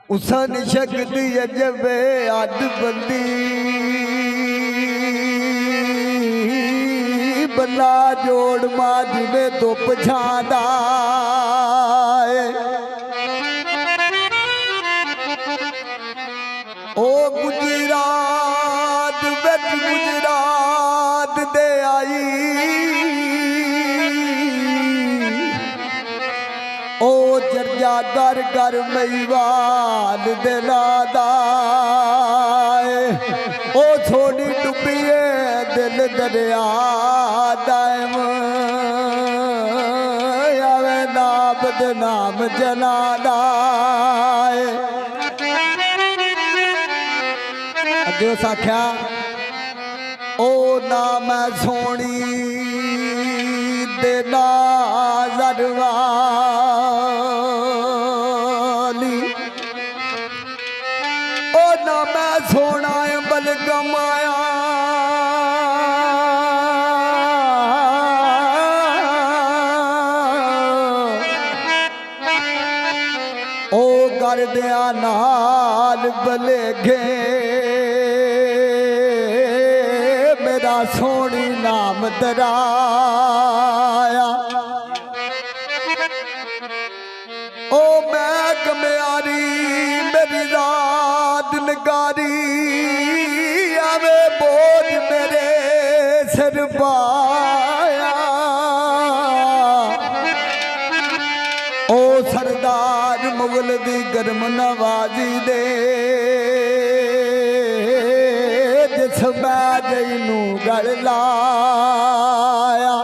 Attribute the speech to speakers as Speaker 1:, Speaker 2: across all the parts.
Speaker 1: उसन शक्ति अजबे अद बंदी बल्ला जोड़ माज में धुप छांदा ओ गुजरात बिच गुजरात दे आई ओ जर्जा घर घर मईवाल दिलादा ओ छोड़ी डुबिए दिल दरिया दायम आवे ना बदनाम जनादा अगे उस आख्या ओ ना मैं सोनी दे नाज़र वाली ओ ना मैं सोना बलगम आया ओ कर दिया नाल बलेगे मेरा सोनी नाम दराया ओ मैं कम्यारी मेरी रात नगारी आवे बोझ मेरे सिर पाया ओ सरदार मुगल दी गर्म नवाजी दे जिस बैजनू गल लाया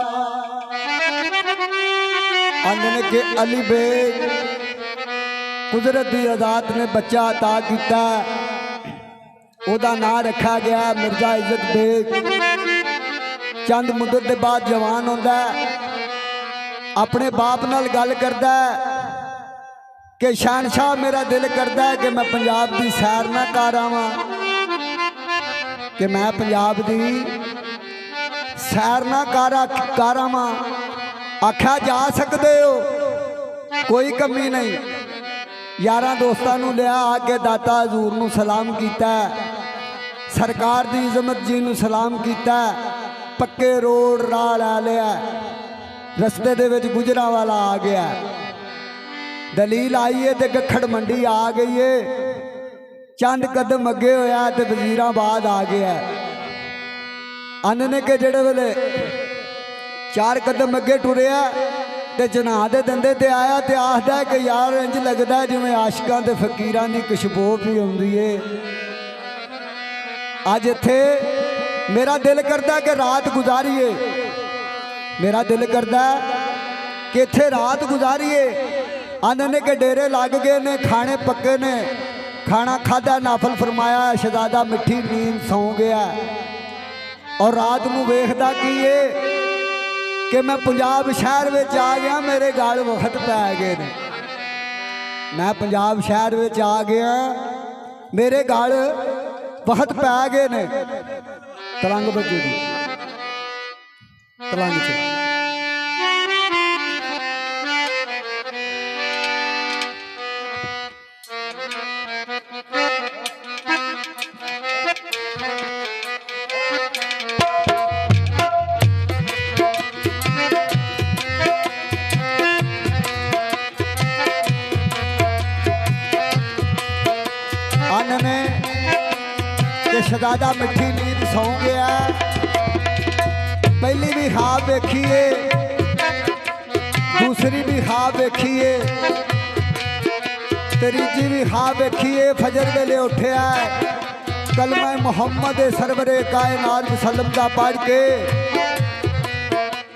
Speaker 1: अंगन के अली बेग कुदरत दी अजात ने बच्चा अता किया ओदा नाम रखा गया मिर्जा इज्जत बेग चंद मुद्दत के बाद जवान होंदा अपने बाप नाल गल करदा कि शहनशाह मेरा दिल करता है कि मैं पंजाब की सैर ना कर आवां कि मैं पंजाब की सैर ना कर आवां आख्या जा सकते हो कोई कमी नहीं यारां दोस्तां नूं लिया आके दाता हजूर नूं सलाम किया सरकार दी इज़्ज़त जी नूं सलाम किया पक्के रोड राह ला लिया रस्ते दे विच गुजरांवाला आ गया दलील आई है तो गखड़ मंडी आ गई है चंद कदम अगे होया तो वजीराबाद आ गया अन्न ने के जेड़े वेले 4 कदम अगे टुरिया तो जनाह दे दंदे ते आया तो आखदा कि यार इंज लगता जिवें आशिकां ते फकीरां दी खुशबू भी आउंदी है अज इत्थे मेरा दिल करता कि रात गुजारिए मेरा दिल करता कि इत्थे रात गुजारिए आने के डेरे लग गए ने खाने पक्के ने खाना खादा नाफल फरमाया शहजादा मिठी नींद सौ गया और रात को वेखदा की है कि मैं पंजाब शहर में आ गया मेरे गाल वक्त पै गए ने मैं पंजाब शहर में आ गया मेरे गाल वक्त पै गए ने तलंग बजी दी तलंग च शहजादा मिठी नींद सौ गया पहली भी ख्वाब देखिए दूसरी भी ख्वाब देखिए तीजी भी ख्वाब देखिए फजर वेले उठिया कलमा मुहम्मद सरवरे कायनात वसल्लम का पढ़ के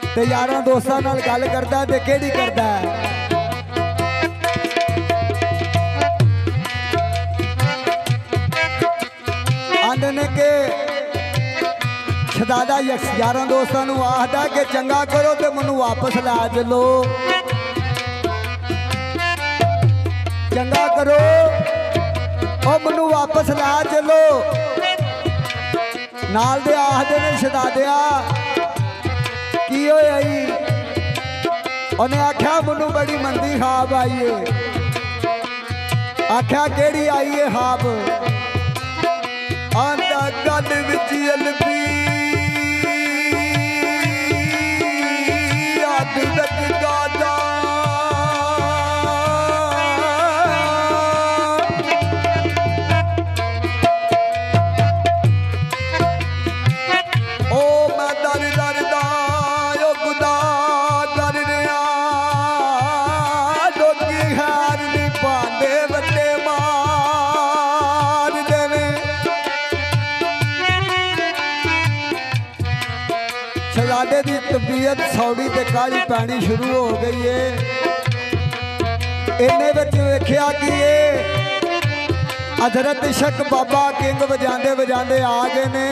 Speaker 1: ते यारां दोस्तां नाल गल करदा ते केड़ी करदा ने के शहजादा यारां दोस्तां नूं आखदा कि चंगा करो तो मैनू वापस ला चलो चंगा करो और मैनू वापस ला चलो नाल दे आखदे ने शहजादिया की होया उन्हें आख्या मैनू बड़ी मंदी ख्वाब आई है आख्या केड़ी आई है हाब आंदा गल विच अलबी आद तक गादा ओ मैं दर दर दा ओ खुदा कर रहा लोकी हार नहीं पांदे बच्चे मार देवे शहजादे की तबीयत सौड़ी ते काली पैनी शुरू हो गई है। इन्ने विच वेखिया कि हजरत इशक बाबा किंग वजांदे वजांदे आ गए ने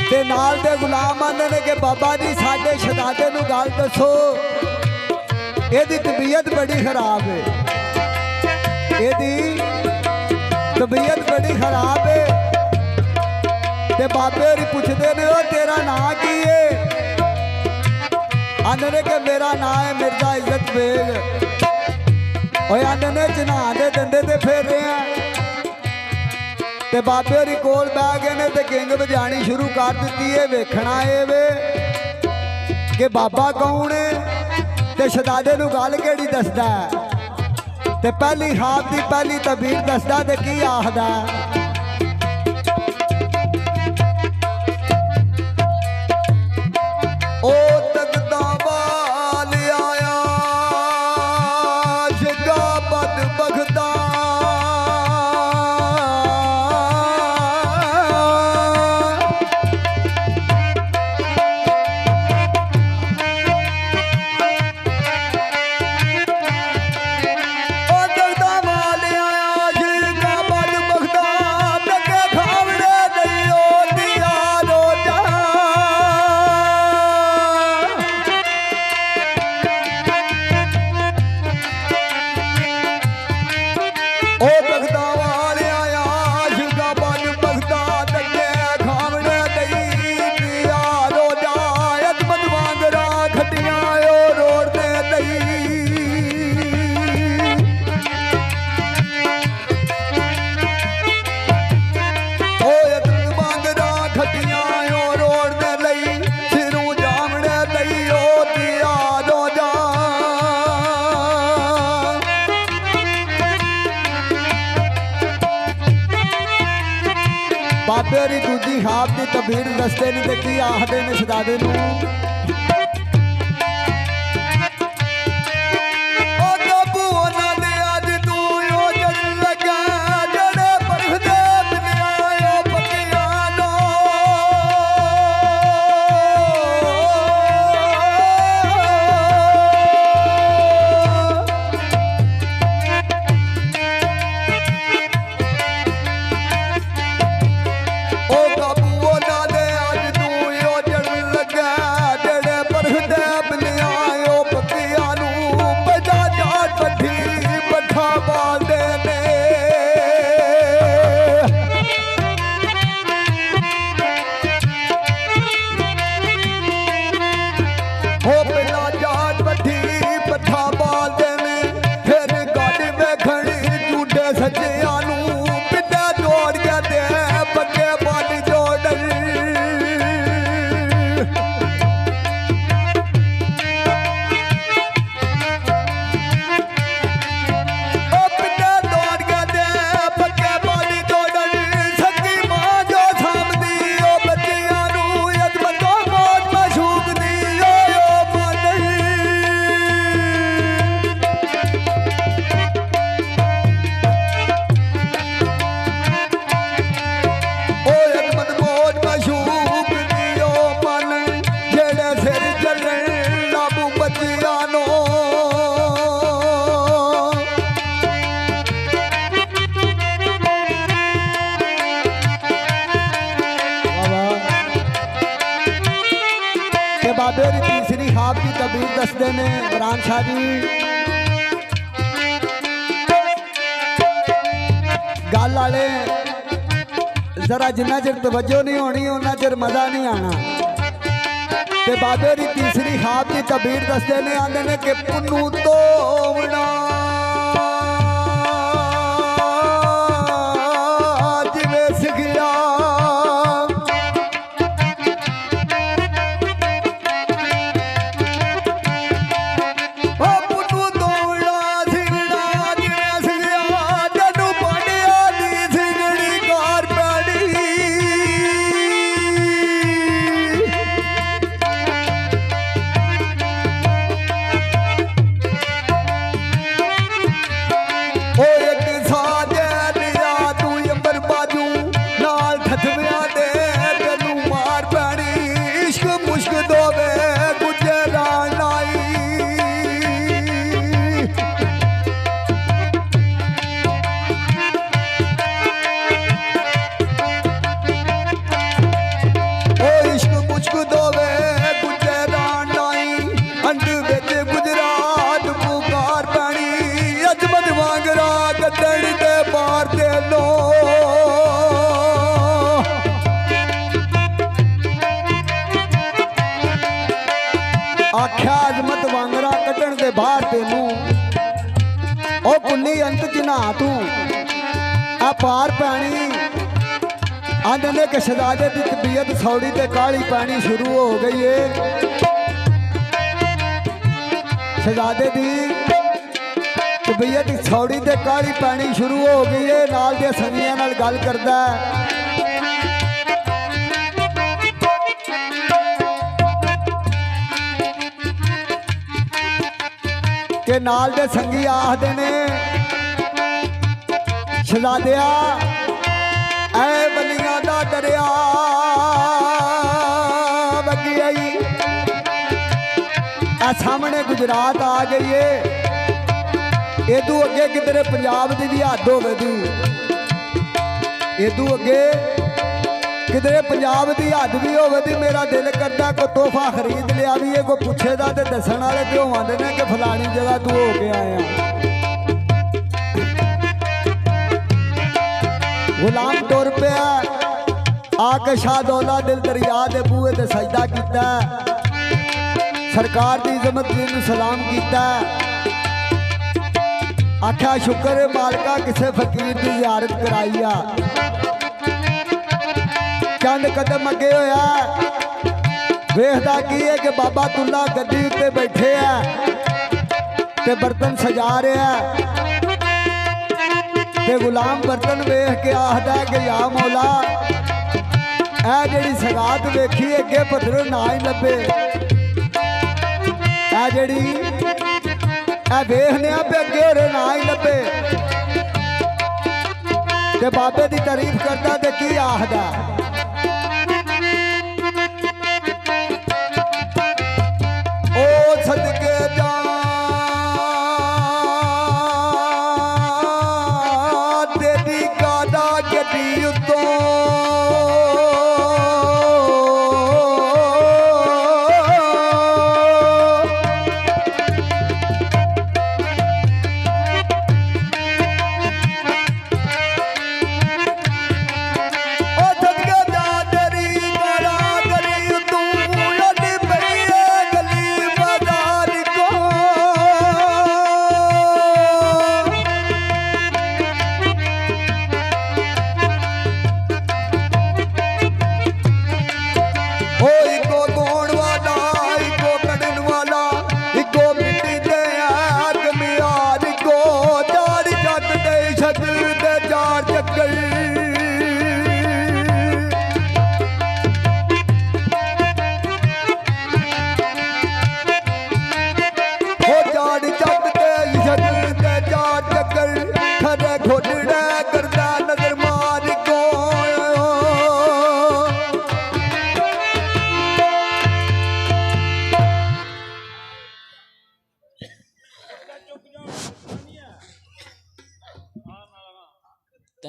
Speaker 1: ते नाल दे गुलाम आंदे ने कि बाबा जी साडे शहजादे नूं गल दसो एदी तबीयत बड़ी खराब है एदी तबीयत बड़ी खराब है ते बाबे होरी पुछदे ने ओ तेरा नाम की है आंदे ने कि मेरा नाम है मिर्जा इज्जत बेग ओए आंदे ने जनान दे डंडे ते फेर रहे हैं ते बाबे होरी कोल बह गए ने ते किंग वजानी शुरू कर दी है। वेखना है वे कि बाबा कौन है ते शहजादे नूं गल केड़ी दसदा है ते पहली खाब दी पहली तबीर दसदा ते की आखदा ओ तकदा वाल आया शिका बद बगदा बाबे होरी दूजी खाब की तबीर दसते नहीं ते की आखदे ने शहजादे नूं बाबे होरी तीसरी खाब की तबीर दसदे ने इमरान शाह जी गल वाले जरा जिन्ना चिर तवज्जो नहीं होनी उन्ना चिर मजा नहीं आना। ते बाबे होरी तीसरी खाब की तबीर दसदे ने आंदे ने कि पुन्नू तोवना आख्या अजमत वांगरा कटण दे बाहर तेनू ओ कुल्ली अंत च नहा तू आ पार पैनी आंदे ने कि शहजादे की तबीयत सौड़ी ते काली पैनी शुरू हो गई है। शहजादे की तबीयत सौड़ी ते काली पैनी शुरू हो गई है। नाल दे संगियां नाल गल करदा के नाल दे संगी आखदे ने शहजादिया ऐ बलियां दा दरिया वगी आई आ सामने गुजरात आ गई है। इदू अगे किधरे पंजाब की भी हद होवे दी इदू अगे किधरे पंजाब की हद भी होवे दी। मेरा दिल करता कोई तोहफा खरीद लिया भी है कोई पुछेगा तो दसन वाले क्यों आते हैं कि फलानी जगह तू हो के आया। गुलाम तुर पिया आके शाहदौला दिल दरिया दे बूहे ते सजदा किया सरकार की इज़्ज़त जी सलाम किया। आख्या शुक्र है मालका किसे फकीर की जियारत कराई आ। चंद कदम अगे होया वेखदा की है कि बाबा तुल्ला गद्दी उत्ते बैठे है ते बर्तन सजा रहे है ते गुलाम बर्तन वेख के आखदा कि या मौला ऐ जेड़ी सगात वेखी अगे पत्थर ना ही लभे ऐ जेड़ी ऐ वेखने पे अगे होरे ना ही लभे ते बाबे की तारीफ करता ते की आखदा